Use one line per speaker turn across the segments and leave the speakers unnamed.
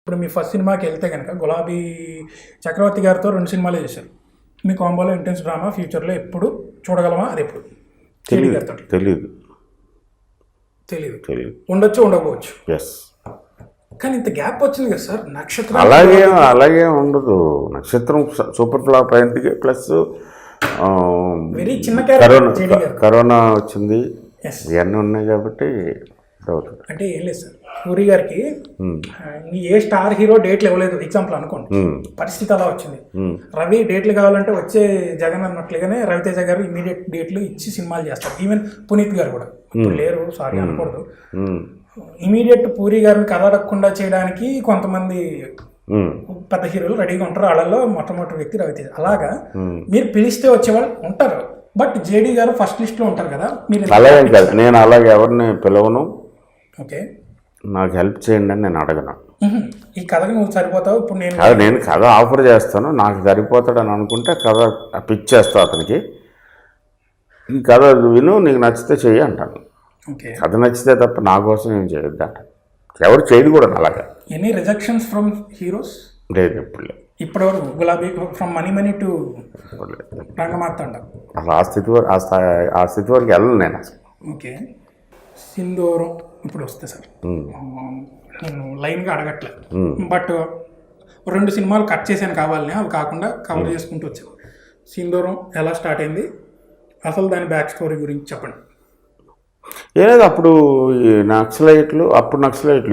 ఇప్పుడు మీ ఫస్ట్ సినిమాకి వెళ్తే కనుక గులాబీ చక్రవర్తి గారితో 2 సినిమాలే చేశారు. మీ కాంబోలో ఇంటెన్స్ డ్రామా ఫ్యూచర్లో ఎప్పుడు చూడగలమా? అది ఎప్పుడు? కేడి గారితో
తెలీదు.
ఉండొచ్చు, ఉండకపోవచ్చు.
ఎస్.
కానీ ఇంత గ్యాప్ వచ్చింది కదా సార్. నక్షత్రం
అలాగే ఉండదు. నక్షత్రం సూపర్ ఫ్లాప్ అయింది. ప్లస్
వెరీ చిన్న క్యారెక్టర్.
కరోనా వచ్చింది,
ఎస్,
ఇవన్నీ ఉన్నాయి కాబట్టి
అంటే ఏం లేదు సార్. పూరి గారికి ఏ స్టార్ హీరో డేట్లు ఇవ్వలేదు ఎగ్జాంపుల్ అనుకోండి. పరిస్థితి అలా వచ్చింది. రవి డేట్లు కావాలంటే వచ్చే జగన్ అన్నట్లుగానే రవితేజ గారు ఇమీడియట్ డేట్లు ఇచ్చి సినిమాలు చేస్తారు. ఈవెన్ పునీత్ గారు కూడా ఇప్పుడు లేరు, సారీ అనకూడదు. ఇమీడియట్ పూరి గారిని కథ అడగకుండా చేయడానికి కొంతమంది పెద్ద హీరోలు రెడీగా ఉంటారు. వాళ్ళలో మొట్టమొదటి వ్యక్తి రవితేజ. అలాగా మీరు పిలిస్తే వచ్చేవాళ్ళు ఉంటారు. బట్ జేడీ గారు ఫస్ట్ లిస్ట్ లో ఉంటారు కదా. మీరు
అలాగే కాదు, నేను అలాగే ఎవరిని పిలవను.
ఓకే,
నాకు హెల్ప్ చేయండి అని నేను అడగను.
ఈ కథకి నువ్వు సరిపోతావు. ఇప్పుడు
నేను కథ ఆఫర్ చేస్తాను, నాకు సరిపోతాడని అనుకుంటే కథ పిచ్ చేస్తా అతనికి. ఈ కథ విను, నీకు నచ్చితే చెయ్యి అంటాను. కథ నచ్చితే తప్ప నా కోసం ఏం చేయొద్దు అంట. ఎవరు చేయదు కూడా అలాగా.
Any rejections from heroes?
లేదు, ఎప్పుడు లేదు.
ఇప్పటివరకు గులాబీ ఫ్రమ్ మనీ టు రంగమార్తాండ
ఆ స్థితి వరకు వెళ్ళను నేను అసలు.
ఓకే, సింధూరం ఇప్పుడు వస్తే సార్, నేను లైన్గా అడగట్లేదు. బట్ 2 సినిమాలు కట్ చేశాను కావాలని, అవి కాకుండా కవర్ చేసుకుంటూ వచ్చాను. సింధూరం ఎలా స్టార్ట్ అయింది, అసలు దాని బ్యాక్ స్టోరీ గురించి చెప్పండి.
ఏలేదు, అప్పుడు నక్సలైట్లు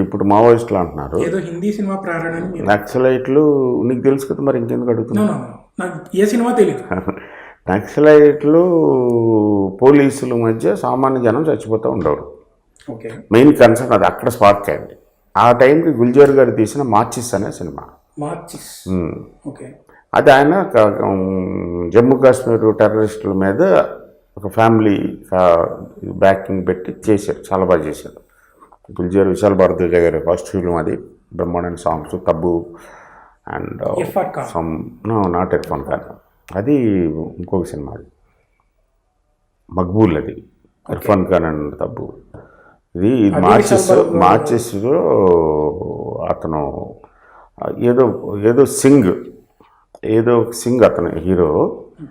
ఇప్పుడు మావోయిస్టులు అంటున్నారు.
ఏదో హిందీ సినిమా ప్రేరణ.
నక్సలైట్లు నీకు తెలుసు కదా, మరి ఇంకెందుకు అడుగుతున్నా?
నాకు ఏ సినిమా తెలియదు.
నక్సలైట్లు పోలీసుల మధ్య సామాన్య జనం చచ్చిపోతూ ఉండేవారు.
ఓకే,
మెయిన్ కన్సర్న్ అది అక్కడ స్పార్క్ అయింది. ఆ టైంకి గుల్జార్ గారు తీసిన మార్చిస్ అనే సినిమా. అది ఆయన జమ్మూ కాశ్మీర్ టెర్రరిస్టుల మీద ఒక ఫ్యామిలీ బ్యాకింగ్ పెట్టి చేశారు. చాలా బాగా చేశారు. గుల్జార్ విశాల్ భారద్వాజ గారి ఫస్ట్ ఫిల్మ్ అది. బ్రహ్మాండ songs, Tabu and not Irrfan Khan. అది ఇంకొక సినిమా, అది మక్బూల్. అది ఇర్ఫాన్ ఖాన్ అండ్ తబ్బు. ఇది మార్చెస్లో అతను ఏదో సింగ్ అతను హీరో.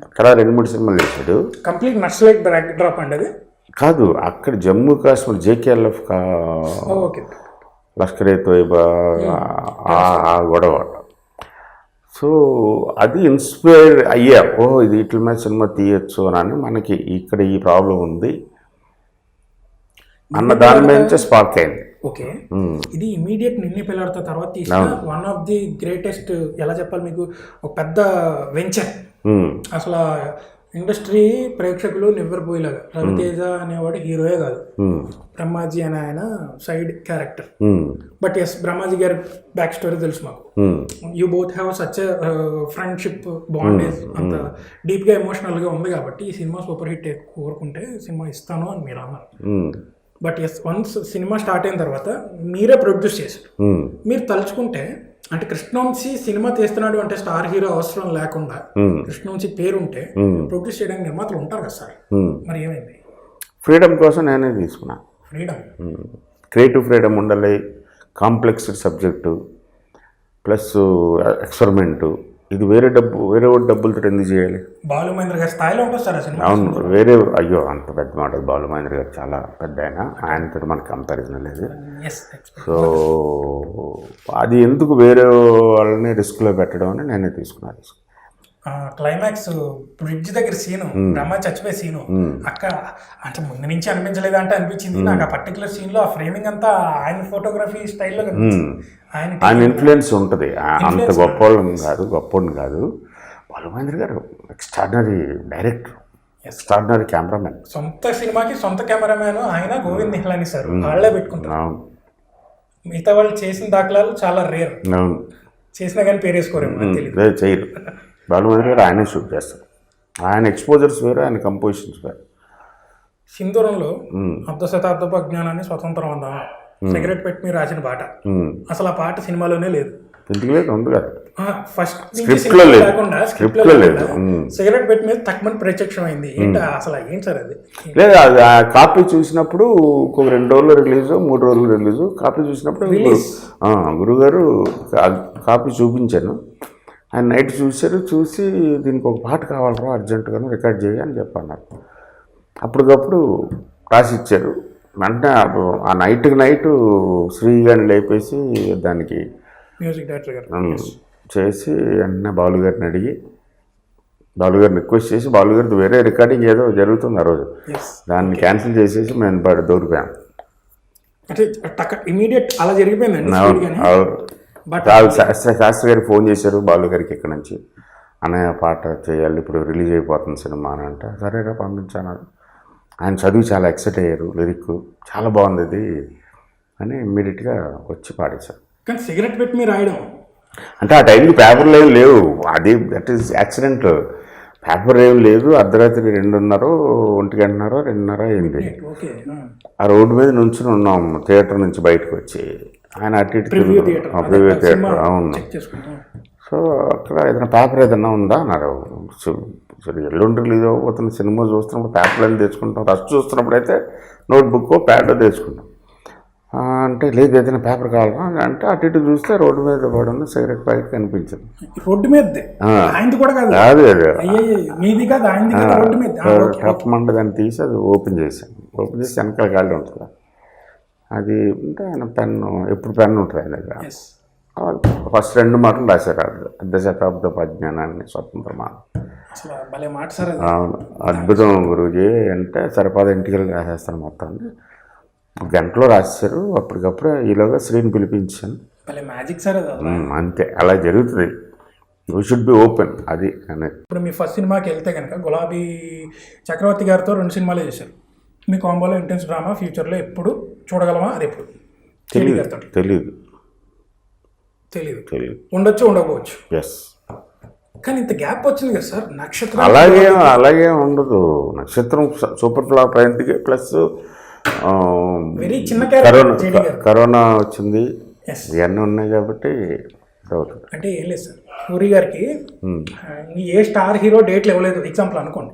అక్కడ 2-3 సినిమాలు చేశాడు.
కంప్లీట్ నక్సలైట్ బ్యాక్ డ్రాప్ అండి అది?
కాదు, అక్కడ జమ్మూ కాశ్మీర్ JKLF లష్కర్ ఏ తోయిబా ఆ గొడవ. సో అది ఇన్స్పైర్ అయ్యా, ఇది ఇట్ల మీద సినిమా తీయచ్చు అని. మనకి ఇక్కడ ఈ ప్రాబ్లం ఉంది అన్న దాని మీద స్పార్క్ అయింది.
ఓకే, ఇది ఇమీడియట్ నిన్నే పిల్లడితో తర్వాత తీసిన వన్ ఆఫ్ ది గ్రేటెస్ట్, ఎలా చెప్పాలి మీకు, ఒక పెద్ద వెంచర్. అసలు ఇండస్ట్రీ ప్రేక్షకులు నివ్వెరపోయేలాగా. రవితేజ అనేవాడు హీరోయే కాదు, బ్రహ్మాజీ అనే ఆయన side character. But yes, Brahmaji గారి బ్యాక్ స్టోరీ తెలుసు మాకు. You both have such friendship bondage, అంత డీప్గా ఎమోషనల్గా ఉంది. కాబట్టి ఈ సినిమా సూపర్ హిట్ కోరుకుంటే సినిమా ఇస్తాను అని మీరు అన్నారు. But yes, once cinema start అయిన తర్వాత మీరే ప్రొడ్యూస్ చేశారు. మీరు తలుచుకుంటే, అంటే కృష్ణవంశీ సినిమా తీస్తున్నాడు అంటే స్టార్ హీరో అవసరం లేకుండా కృష్ణవంశీ పేరుంటే ప్రొడ్యూస్ చేయడానికి నిర్మాతలు ఉంటారు కదా సార్. మరి ఏమైంది?
ఫ్రీడమ్ కోసం నేనే తీసుకున్నా.
ఫ్రీడమ్,
క్రియేటివ్ ఫ్రీడమ్ ఉండాలి. Complex subject plus experiment. ఇది వేరే డబ్బులతో ఎందుకు చేయాలి?
బాలు మహేంద్ర గారి స్థాయిలో ఉంటుంది సార్ సినిమా.
అవును, అయ్యో అంత పెద్ద మాట. బాలు మహేంద్ర గారు చాలా పెద్ద ఆయనతో మనకు కంపారిజన్ లేదు. సో అది ఎందుకు వేరే వాళ్ళని రిస్క్లో పెట్టడం అని నేనే తీసుకున్నాను.
క్లైమాక్స్ బ్రిడ్జ్ దగ్గర సీను, బ్రహ్మ చచ్చిపోయే సీను, అక్కడ అంటే ముందు నుంచి అనిపించలేదు అంటే అనిపించింది నాకు. ఆ పర్టికులర్ సీన్ లో ఆ ఫ్రేమింగ్ అంతా ఆయన ఫోటోగ్రఫీ స్టైల్లో
ఆయన ఇన్ఫ్లుయెన్స్ ఉంటుంది. అంత గొప్పోడిని కాదు. బాలు మహేంద్ర గారు ఎక్స్ట్రాడినరీ డైరెక్టర్, ఎక్స్ట్రాడినరీ కెమెరామెన్.
సొంత సినిమాకి సొంత కెమెరామెన్ ఆయన. గోవింద్ నిహలాని సార్ వాళ్ళే పెట్టుకుంటారు. మిగతా వాళ్ళు చేసిన దాఖలాలు చాలా రేర్. చేసినా కానీ పేరేసుకోరేమో
చేయరు. బాలు మహేంద్ర గారు ఆయనే షూట్ చేస్తారు. ఆయన ఎక్స్పోజర్స్ వేరు, ఆయన కంపోజిషన్స్ వేరు.
సింధూరంలో అర్ధ శతాబ్దపు అజ్ఞానాన్ని స్వతంత్రం అందామా, సిగరెట్ పెట్టి మీరు రాసిన పాట. అసలు ఆ పాట సినిమాలోనే లేదు.
ఎందుకు లేదు ఉంది కదా
ఫస్ట్
స్క్రిప్ట్లో లేదు స్క్రిప్ట్లో లేదు
సిగరెట్ పెట్టి మీద తక్కువ ప్రత్యక్షమైంది ఏంటి అసలు ఏంటి సార్ అది
లేదు అది ఆ కాపీ చూసినప్పుడు ఇంకొక 2 రోజులు రిలీజు 3 రోజులు రిలీజు కాపీ చూసినప్పుడు గురుగారు కాపీ చూపించాను ఆయన నైట్ చూశారు చూసి దీనికి ఒక పాట కావాలరా అర్జెంటుగా రికార్డ్ చేయి అని చెప్పన్నారు అప్పటికప్పుడు రాసి ఇచ్చారు వెంటనే ఆ నైట్ శ్రీ గారిని లేపేసి దానికి
మ్యూజిక్ డైరెక్టర్ గారు
చేసి వెంటనే బాలు గారిని అడిగి బాలు గారిని రిక్వెస్ట్ చేసి బాలు గారిది వేరే రికార్డింగ్ ఏదో జరుగుతుంది ఆ రోజు దాన్ని క్యాన్సిల్ చేసేసి మేము దూరిపోయాం
అంటే ఇమీడియట్ అలా జరిగిపోయిందండి
శాస్త్రి గారికి ఫోన్ చేశారు బాలు గారికి ఇక్కడ నుంచి అన్నయ్య పాట చేయాలి ఇప్పుడు రిలీజ్ అయిపోతుంది సినిమా అని అంటే సరేగా పంపించాను ఆయన చదివి చాలా ఎక్సైట్ అయ్యారు లిరిక్ చాలా బాగుంది ఇది అని ఇమ్మీడియట్గా వచ్చి పాడేశారు
కానీ సిగరెట్ పెట్టి మీరు రాయడం
అంటే ఆ టైంకి పేపర్లు ఏం లేవు అది దట్ ఈస్ యాక్సిడెంట్ పేపర్ ఏం లేదు అర్ధరాత్రి 2:30 2:30 అయింది ఆ రోడ్డు మీద నుంచుని ఉన్నాం థియేటర్ నుంచి బయటకు వచ్చి ఆయన అటు ఇటు ప్రివ్యూ థియేటర్ అవును సో అక్కడ ఏదైనా పేపర్ ఏదైనా ఉందా అన్నారు సరే ఎల్లుండి రిలీజ్ అవ్వబోతున్న సినిమా చూస్తున్నప్పుడు పేపర్లు అని తెచ్చుకుంటాం రష్ చూస్తున్నప్పుడు అయితే నోట్బుక్ ప్యాడ్ తెచ్చుకుంటాం అంటే లేదు ఏదైనా పేపర్ కావాలా అంటే అటు ఇటు చూస్తే రోడ్డు మీద పడి సిగరెట్ ప్యాకెట్ కనిపించింది
రోడ్డు మీద
టప్మంట దాన్ని తీసి అది ఓపెన్ చేశాను ఓపెన్ చేసి వెనకాల గాలి ఉంటుంది అది అంటే ఆయన పెన్ను ఎప్పుడు పెన్ను ఉంటుంది ఆయన దగ్గర ఫస్ట్ 2 మాటలు రాశారు అర్ధ శతాబ్ద పరిజ్ఞానాన్ని స్వతంత్రమా అవును అద్భుతం గురూజీ అంటే సరిపడా ఇంటికి రాసేస్తాను మొత్తాన్ని గంటలో రాశారు అప్పటికప్పుడు ఈలోగా శ్రీని పిలిపించాను
మ్యాజిక్ సార్
అంతే అలా జరుగుతుంది యూ షుడ్ బి ఓపెన్ అది అనేది
ఇప్పుడు మీ ఫస్ట్ సినిమాకి వెళ్తే కనుక గులాబీ చక్రవర్తి గారితో 2 సినిమాలు చేశారు మీ కాంబోలో ఇంటెన్స్ డ్రామా ఫ్యూచర్లో ఎప్పుడు చూడగలమా అది ఎప్పుడు
తెలియదు
ఉండొచ్చు ఉండకపోవచ్చు
ఎస్
కానీ ఇంత గ్యాప్ వచ్చింది కదా సార్ నక్షత్రం
అలాగే ఉండదు నక్షత్రం సూపర్ ఫ్లాప్ అయింది ప్లస్
వెరీ చిన్న
కరోనా వచ్చింది ఇవన్నీ ఉన్నాయి కాబట్టి
అంటే ఏం లేదు సార్ పూరి గారికి ఏ స్టార్ హీరో డేట్లు ఇవ్వలేదు ఎగ్జాంపుల్ అనుకోండి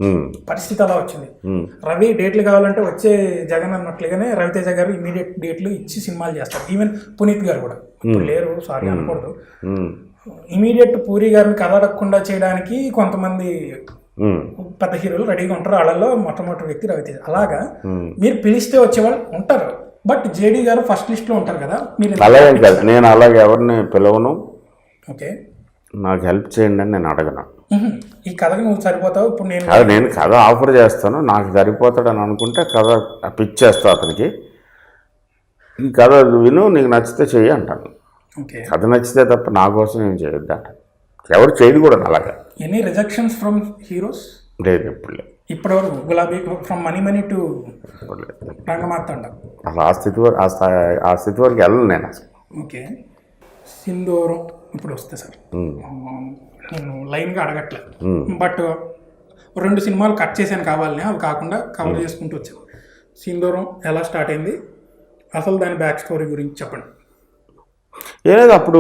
పరిస్థితి అలా వచ్చింది రవి డేట్లు కావాలంటే వచ్చే జగన్ అన్నట్లుగానే రవితేజ గారు ఇమీడియట్ డేట్లు ఇచ్చి సినిమాలు చేస్తారు ఈవెన్ పునీత్ గారు కూడా ఇప్పుడు లేరు సారీ అనకూడదు ఇమీడియట్ పూరి గారిని కదలకుండా చేయడానికి కొంతమంది పెద్ద హీరోలు రెడీగా ఉంటారు వాళ్ళలో మొట్టమొదటి వ్యక్తి రవితేజ అలాగా మీరు పిలిస్తే వచ్చేవాళ్ళు ఉంటారు బట్ జేడీ గారు ఫస్ట్ లిస్ట్ లో ఉంటారు కదా మీరు
అలాగే కాదు నేను అలాగే ఎవరిని పిలవను
ఓకే
నాకు హెల్ప్ చేయండి అని నేను అడగను
ఈ కథకు నువ్వు సరిపోతావు ఇప్పుడు
నేను కథ ఆఫర్ చేస్తాను నాకు సరిపోతాడని అనుకుంటే కథ పిచ్ చేస్తా అతనికి ఈ కథ విను నీకు నచ్చితే చెయ్యి అంటాను కథ నచ్చితే తప్ప నా కోసం ఏం చేయొద్దు అంట ఎవరు చేయదు కూడా అలాగా
ఎనీ రిజెక్షన్స్ ఫ్రమ్ హీరోస్
లేదు ఎప్పుడు లేదు
ఇప్పటివరకు గులాబీ ఫ్రమ్ మనీ టు రంగమార్తాండ
అసలు ఆ స్థితి వరకు వెళ్ళను నేను అసలు
ఓకే సింధూరం ఇప్పుడు వస్తే సార్ నేను లైన్గా అడగట్లే బట్ 2 సినిమాలు కట్ చేశాను కావాలని అవి కాకుండా కవర్ చేసుకుంటూ వచ్చాను సింధూరం ఎలా స్టార్ట్ అయింది అసలు దాని బ్యాక్ స్టోరీ గురించి చెప్పండి
ఏదో అప్పుడు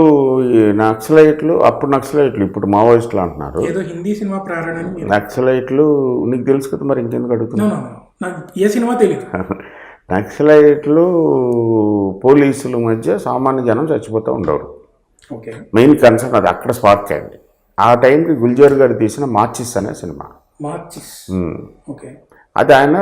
నక్సలైట్లు ఇప్పుడు మావోయిస్టులు అంటున్నారు
ఏదో హిందీ సినిమా ప్రేరణ
నక్సలైట్లు నీకు తెలుసు కదా మరి ఇంకెందుకు అడుగుతున్నా
నాకు ఏ సినిమా తెలియదు
నక్సలైట్లు పోలీసుల మధ్య సామాన్య జనం చచ్చిపోతూ ఉండేవారు
ఓకే
మెయిన్ కన్సర్న్ అది అక్కడ స్పార్క్ అయింది ఆ టైంకి గుల్జార్ గారు తీసిన మార్చిస్ అనే సినిమా
ఓకే
అది ఆయన